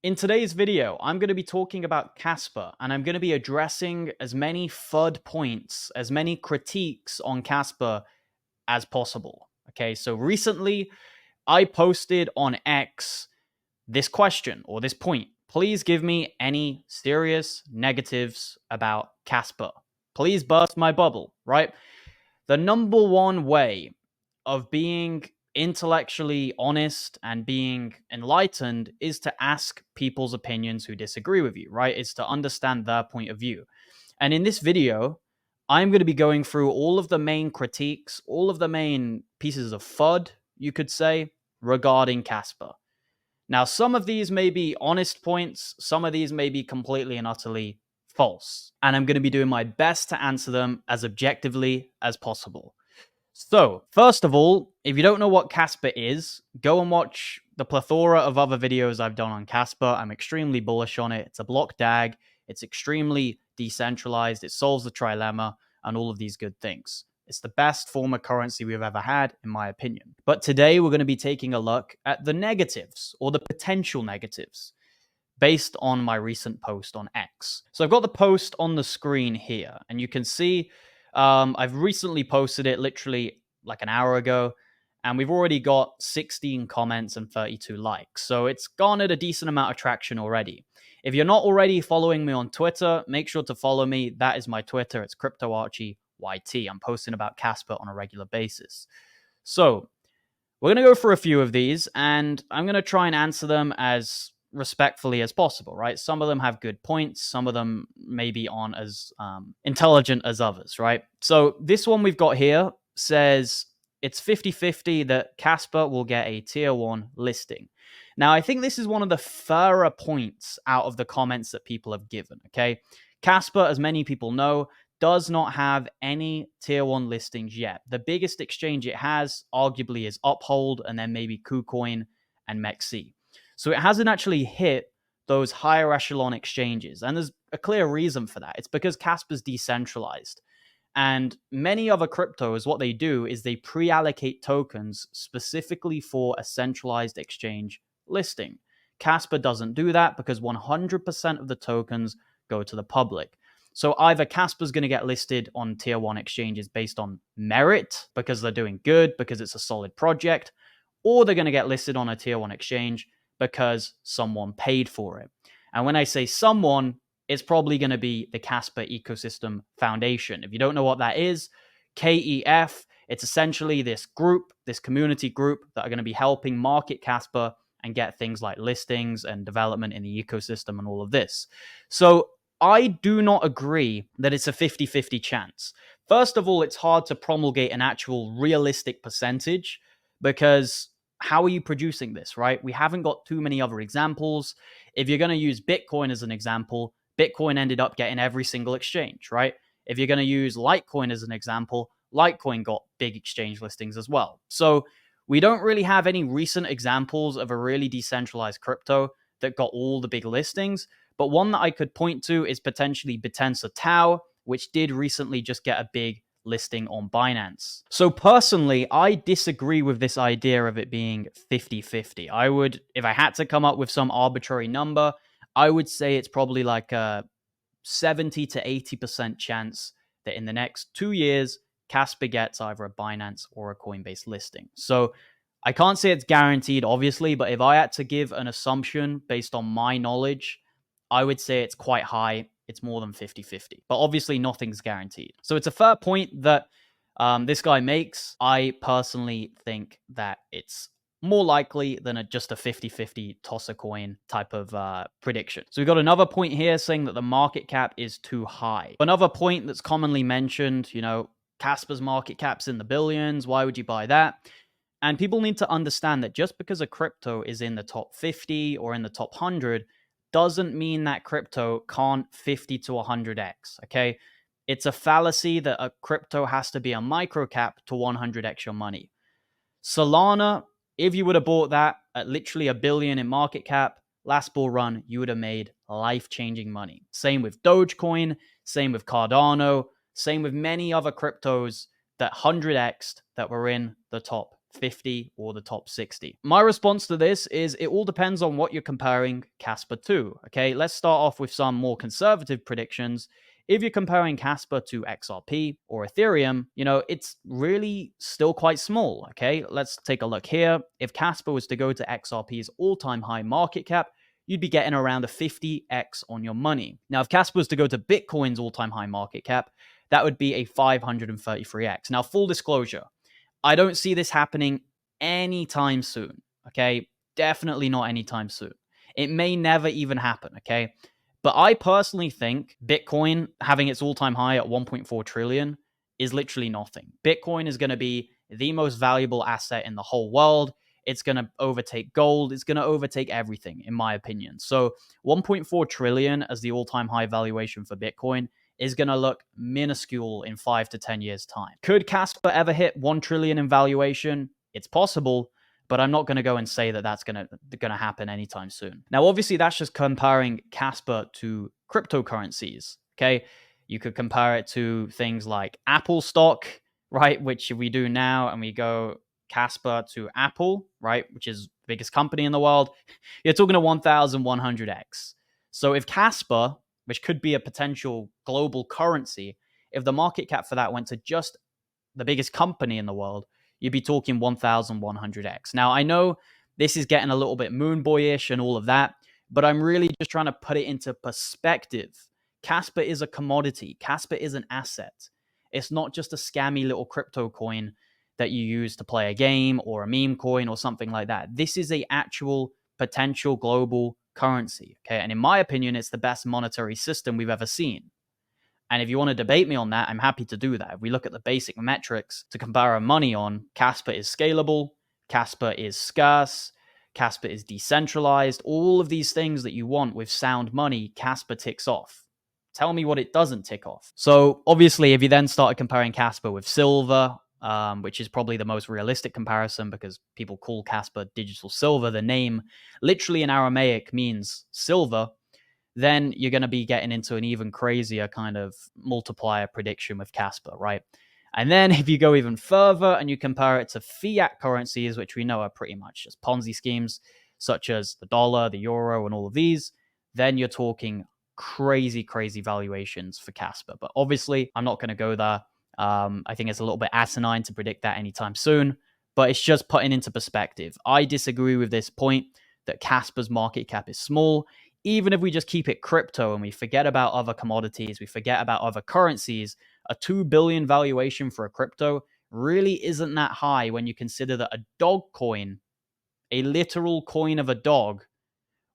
In today's video, I'm going to be talking about Casper, and I'm going to be addressing as many FUD points, as many critiques on Casper as possible. Okay, so recently I posted on X this question or this point. Please give me any serious negatives about Casper. Please burst my bubble, right? The number one way of being intellectually honest and being enlightened is to ask people's opinions who disagree with you, right? It's to understand their point of view. And in this video, I'm going to be going through all of the main critiques, all of the main pieces of FUD, you could say, regarding Casper. Now, some of these may be honest points, some of these may be completely and utterly false. And I'm going to be doing my best to answer them as objectively as possible. So, first of all, if you don't know what Casper is, go and watch the plethora of other videos I've done on Casper. I'm extremely bullish on it. It's a block DAG, it's extremely decentralized, it solves the trilemma, and all of these good things. It's the best form of currency we've ever had, in my opinion. But today we're going to be taking a look at the negatives, or the potential negatives, based on my recent post on X. So I've got the post on the screen here, and you can see I've recently posted it literally like an hour ago, and we've already got 16 comments and 32 likes. So it's garnered a decent amount of traction already. If you're not already following me on Twitter, make sure to follow me. That is my Twitter. It's CryptoArchieYT. I'm posting about Casper on a regular basis. So we're going to go through a few of these, and I'm going to try and answer them as respectfully as possible, right? Some of them have good points. Some of them maybe aren't as intelligent as others, right? So this one we've got here says it's 50-50 that Casper will get a tier 1 listing. Now, I think this is one of the fairer points out of the comments that people have given, okay? Casper, as many people know, does not have any tier 1 listings yet. The biggest exchange it has, arguably, is Uphold, and then maybe KuCoin and MEXC. So it hasn't actually hit those higher echelon exchanges. And there's a clear reason for that. It's because Casper's decentralized. And many other cryptos, what they do is they pre-allocate tokens specifically for a centralized exchange listing. Casper doesn't do that because 100% of the tokens go to the public. So either Casper's going to get listed on tier 1 exchanges based on merit because they're doing good, because it's a solid project, or they're going to get listed on a tier 1 exchange because someone paid for it. And when I say someone, it's probably going to be the Casper Ecosystem Foundation. If you don't know what that is, KEF, it's essentially this group, this community group that are going to be helping market Casper and get things like listings and development in the ecosystem and all of this. So I do not agree that it's a 50-50 chance. First of all, it's hard to promulgate an actual realistic percentage because how are you producing this, right? We haven't got too many other examples. If you're going to use Bitcoin as an example, Bitcoin ended up getting every single exchange, right? If you're going to use Litecoin as an example, Litecoin got big exchange listings as well. So we don't really have any recent examples of a really decentralized crypto that got all the big listings. But one that I could point to is potentially Bitensa Tau, which did recently just get a big listing on Binance. So personally, I disagree with this idea of it being 50-50. I would, if I had to come up with some arbitrary number, I would say it's probably like a 70 to 80% chance that in the next 2 years, Casper gets either a Binance or a Coinbase listing. So I can't say it's guaranteed, obviously, but if I had to give an assumption based on my knowledge, I would say it's quite high. It's more than 50-50. But obviously, nothing's guaranteed. So it's a fair point that this guy makes. I personally think that it's more likely than just a 50-50 toss a coin type of prediction. So we've got another point here saying that the market cap is too high. Another point that's commonly mentioned, Casper's market cap's in the billions. Why would you buy that? And people need to understand that just because a crypto is in the top 50 or in the top 100 doesn't mean that crypto can't 50 to 100x, okay? It's a fallacy that a crypto has to be a micro cap to 100x your money. Solana, if you would have bought that at literally $1 billion in market cap, last bull run, you would have made life-changing money. Same with Dogecoin, same with Cardano, same with many other cryptos that 100x'd that were in the top 50 or the top 60. My response to this is it all depends on what you're comparing Casper to. Okay, let's start off with some more conservative predictions. If you're comparing Casper to XRP or Ethereum, it's really still quite small. Okay, let's take a look here. If Casper was to go to XRP's all-time high market cap, you'd be getting around a 50x on your money. Now, if Casper was to go to Bitcoin's all-time high market cap, that would be a 533x. Now, full disclosure, I don't see this happening anytime soon, okay? Definitely not anytime soon. It may never even happen, okay? But I personally think Bitcoin having its all-time high at 1.4 trillion is literally nothing. Bitcoin is going to be the most valuable asset in the whole world. It's going to overtake gold. It's going to overtake everything, in my opinion. So 1.4 trillion as the all-time high valuation for Bitcoin is going to look minuscule in 5 to 10 years' time. Could Casper ever hit 1 trillion in valuation? It's possible, but I'm not going to go and say that that's going to happen anytime soon. Now, obviously, that's just comparing Casper to cryptocurrencies, okay? You could compare it to things like Apple stock, right, which we do now, and we go Casper to Apple, right, which is the biggest company in the world, you're talking to 1,100x. So if Casper, which could be a potential global currency, if the market cap for that went to just the biggest company in the world, you'd be talking 1,100x. Now, I know this is getting a little bit moon boyish and all of that, but I'm really just trying to put it into perspective. Casper is a commodity. Casper is an asset. It's not just a scammy little crypto coin that you use to play a game or a meme coin or something like that. This is a actual potential global currency, okay? And in my opinion, it's the best monetary system we've ever seen. And if you want to debate me on that, I'm happy to do that. If we look at the basic metrics to compare our money on, Casper is scalable, Casper is scarce, Casper is decentralized. All of these things that you want with sound money, Casper ticks off. Tell me what it doesn't tick off. So obviously, if you then started comparing Casper with silver, which is probably the most realistic comparison because people call Casper digital silver, the name literally in Aramaic means silver, then you're going to be getting into an even crazier kind of multiplier prediction with Casper, right? And then if you go even further and you compare it to fiat currencies, which we know are pretty much just Ponzi schemes, such as the dollar, the euro, and all of these, then you're talking crazy, crazy valuations for Casper. But obviously, I'm not going to go there. I think it's a little bit asinine to predict that anytime soon, but it's just putting into perspective. I disagree with this point that Casper's market cap is small. Even if we just keep it crypto and we forget about other commodities, we forget about other currencies, a 2 billion valuation for a crypto really isn't that high when you consider that a dog coin, a literal coin of a dog,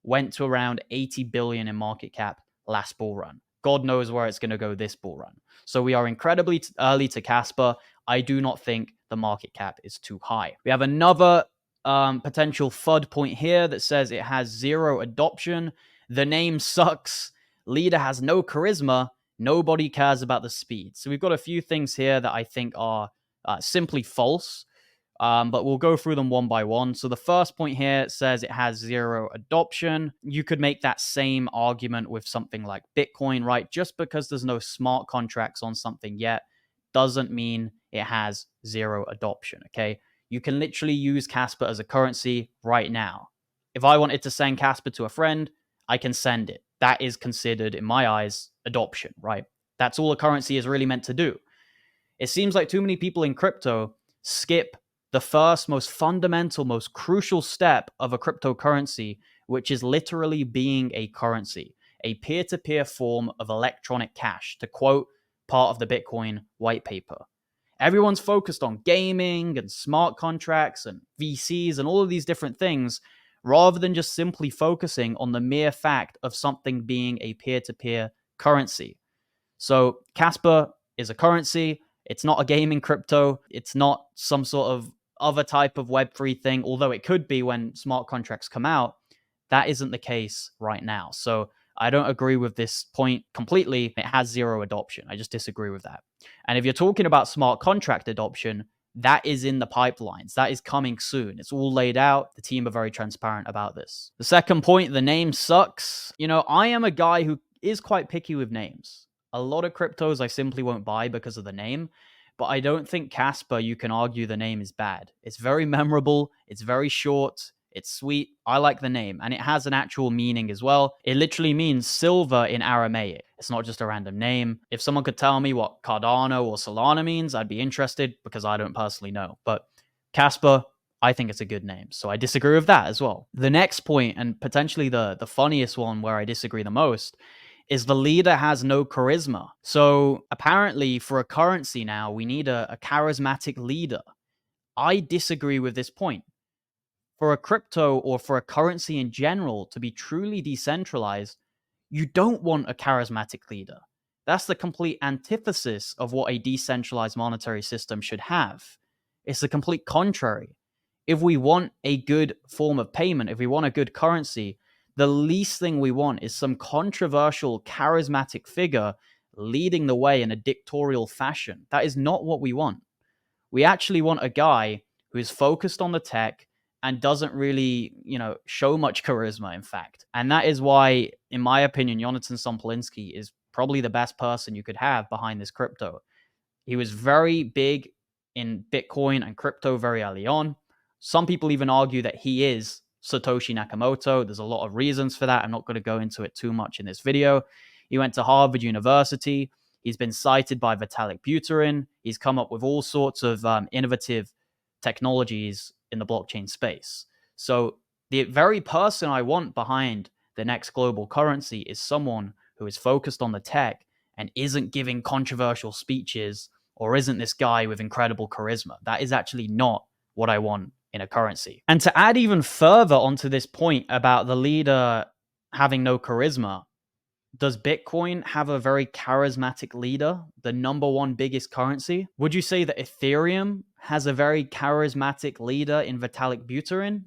went to around 80 billion in market cap last bull run. God knows where it's going to go this bull run. So we are incredibly early to Casper. I do not think the market cap is too high. We have another potential FUD point here that says it has zero adoption. The name sucks. Leader has no charisma. Nobody cares about the speed. So we've got a few things here that I think are simply false. But we'll go through them one by one. So the first point here says it has zero adoption. You could make that same argument with something like Bitcoin, right? Just because there's no smart contracts on something yet doesn't mean it has zero adoption, okay? You can literally use Casper as a currency right now. If I wanted to send Casper to a friend, I can send it. That is considered, in my eyes, adoption, right? That's all a currency is really meant to do. It seems like too many people in crypto skip the first, most fundamental, most crucial step of a cryptocurrency, which is literally being a currency, a peer-to-peer form of electronic cash, to quote part of the Bitcoin white paper. Everyone's focused on gaming and smart contracts and VCs and all of these different things, rather than just simply focusing on the mere fact of something being a peer-to-peer currency. So Casper is a currency. It's not a gaming crypto. It's not some sort of other type of Web3 thing, although it could be when smart contracts come out. That isn't the case right now. So I don't agree with this point completely. It has zero adoption. I just disagree with that. And if you're talking about smart contract adoption, that is in the pipelines. That is coming soon. It's all laid out. The team are very transparent about this. The second point, the name sucks. I am a guy who is quite picky with names. A lot of cryptos I simply won't buy because of the name. But I don't think Kaspa, you can argue the name is bad. It's very memorable. It's very short. It's sweet. I like the name. And it has an actual meaning as well. It literally means silver in Aramaic. It's not just a random name. If someone could tell me what Cardano or Solana means, I'd be interested because I don't personally know. But Kaspa, I think it's a good name. So I disagree with that as well. The next point, and potentially the funniest one where I disagree the most, is the leader has no charisma. So apparently for a currency now, we need a charismatic leader. I disagree with this point. For a crypto or for a currency in general to be truly decentralized, you don't want a charismatic leader. That's the complete antithesis of what a decentralized monetary system should have. It's the complete contrary. If we want a good form of payment, if we want a good currency, the least thing we want is some controversial, charismatic figure leading the way in a dictatorial fashion. That is not what we want. We actually want a guy who is focused on the tech and doesn't really, show much charisma, in fact. And that is why, in my opinion, Jonathan Sompolinsky is probably the best person you could have behind this crypto. He was very big in Bitcoin and crypto very early on. Some people even argue that he is Satoshi Nakamoto. There's a lot of reasons for that. I'm not going to go into it too much in this video. He went to Harvard University. He's been cited by Vitalik Buterin. He's come up with all sorts of innovative technologies in the blockchain space. So the very person I want behind the next global currency is someone who is focused on the tech and isn't giving controversial speeches or isn't this guy with incredible charisma. That is actually not what I want in a currency. And to add even further onto this point about the leader having no charisma, does Bitcoin have a very charismatic leader, the number one biggest currency? Would you say that Ethereum has a very charismatic leader in Vitalik Buterin?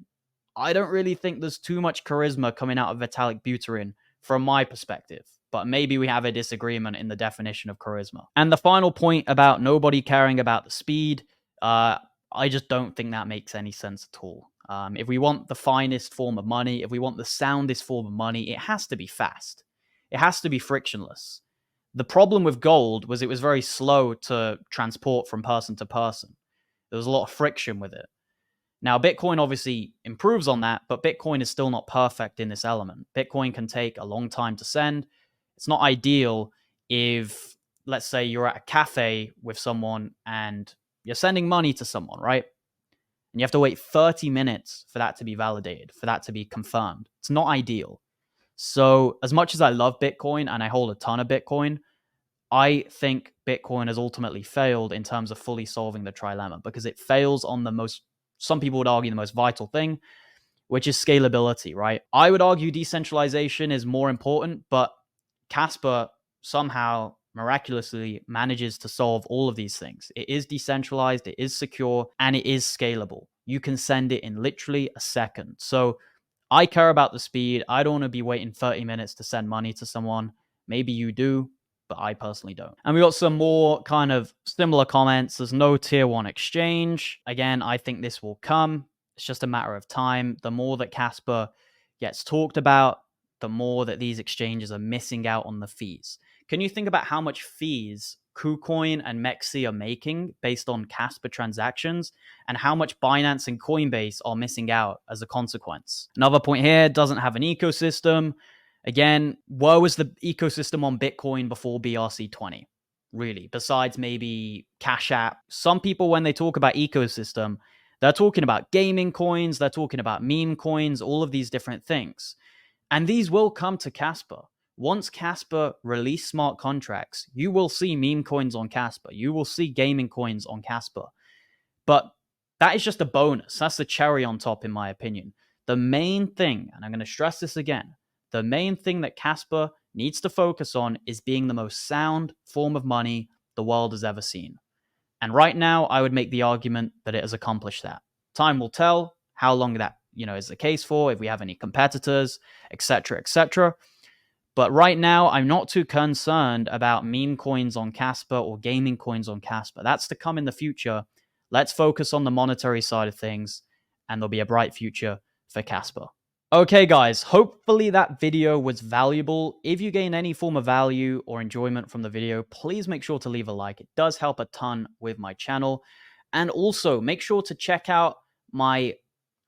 I don't really think there's too much charisma coming out of Vitalik Buterin from my perspective, but maybe we have a disagreement in the definition of charisma. And the final point about nobody caring about the speed, I just don't think that makes any sense at all. If we want the finest form of money, if we want the soundest form of money, it has to be fast. It has to be frictionless. The problem with gold was it was very slow to transport from person to person. There was a lot of friction with it. Now, Bitcoin obviously improves on that, but Bitcoin is still not perfect in this element. Bitcoin can take a long time to send. It's not ideal if, let's say, you're at a cafe with someone and you're sending money to someone, right? And you have to wait 30 minutes for that to be validated, for that to be confirmed. It's not ideal. So as much as I love Bitcoin and I hold a ton of Bitcoin, I think Bitcoin has ultimately failed in terms of fully solving the trilemma because it fails on the most, some people would argue, the most vital thing, which is scalability, right? I would argue decentralization is more important, but Casper somehow miraculously manages to solve all of these things. It is decentralized, it is secure, and it is scalable. You can send it in literally a second. So I care about the speed. I don't want to be waiting 30 minutes to send money to someone. Maybe you do, but I personally don't. And we got some more kind of similar comments. There's no tier one exchange. Again, I think this will come. It's just a matter of time. The more that Casper gets talked about, the more that these exchanges are missing out on the fees. Can you think about how much fees KuCoin and Mexi are making based on Casper transactions and how much Binance and Coinbase are missing out as a consequence? Another point here, doesn't have an ecosystem. Again, where was the ecosystem on Bitcoin before BRC20? Really, besides maybe Cash App. Some people, when they talk about ecosystem, they're talking about gaming coins, they're talking about meme coins, all of these different things. And these will come to Casper. Once Casper release smart contracts, you will see meme coins on Casper. You will see gaming coins on Casper. But that is just a bonus. That's the cherry on top, in my opinion. The main thing, and I'm going to stress this again, the main thing that Casper needs to focus on is being the most sound form of money the world has ever seen. And right now, I would make the argument that it has accomplished that. Time will tell how long that is the case for, if we have any competitors, etc., etc. But right now, I'm not too concerned about meme coins on Casper or gaming coins on Casper. That's to come in the future. Let's focus on the monetary side of things, and there'll be a bright future for Casper. Okay, guys, hopefully that video was valuable. If you gain any form of value or enjoyment from the video, please make sure to leave a like. It does help a ton with my channel. And also, make sure to check out my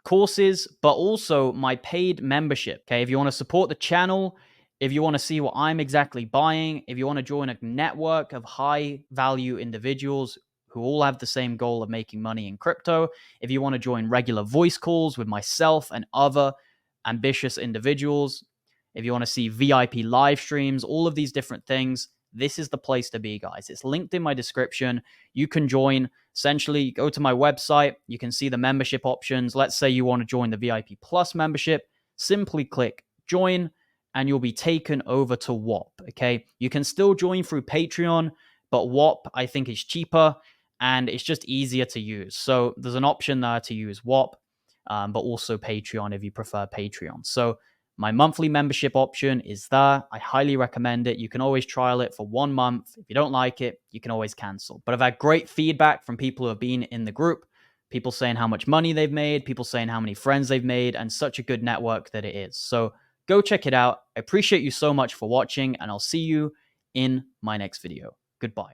courses, but also my paid membership. Okay, if you want to support the channel, if you want to see what I'm exactly buying, if you want to join a network of high value individuals who all have the same goal of making money in crypto, if you want to join regular voice calls with myself and other ambitious individuals, if you want to see VIP live streams, all of these different things, this is the place to be, guys. It's linked in my description. You can join. Essentially, go to my website. You can see the membership options. Let's say you want to join the VIP Plus membership. Simply click join, and you'll be taken over to WAP. Okay. You can still join through Patreon, but WAP, I think, is cheaper and it's just easier to use. So there's an option there to use WAP, but also Patreon if you prefer Patreon. So my monthly membership option is there. I highly recommend it. You can always trial it for 1 month. If you don't like it, you can always cancel. But I've had great feedback from people who have been in the group, people saying how much money they've made, people saying how many friends they've made, and such a good network that it is. So go check it out. I appreciate you so much for watching, and I'll see you in my next video. Goodbye.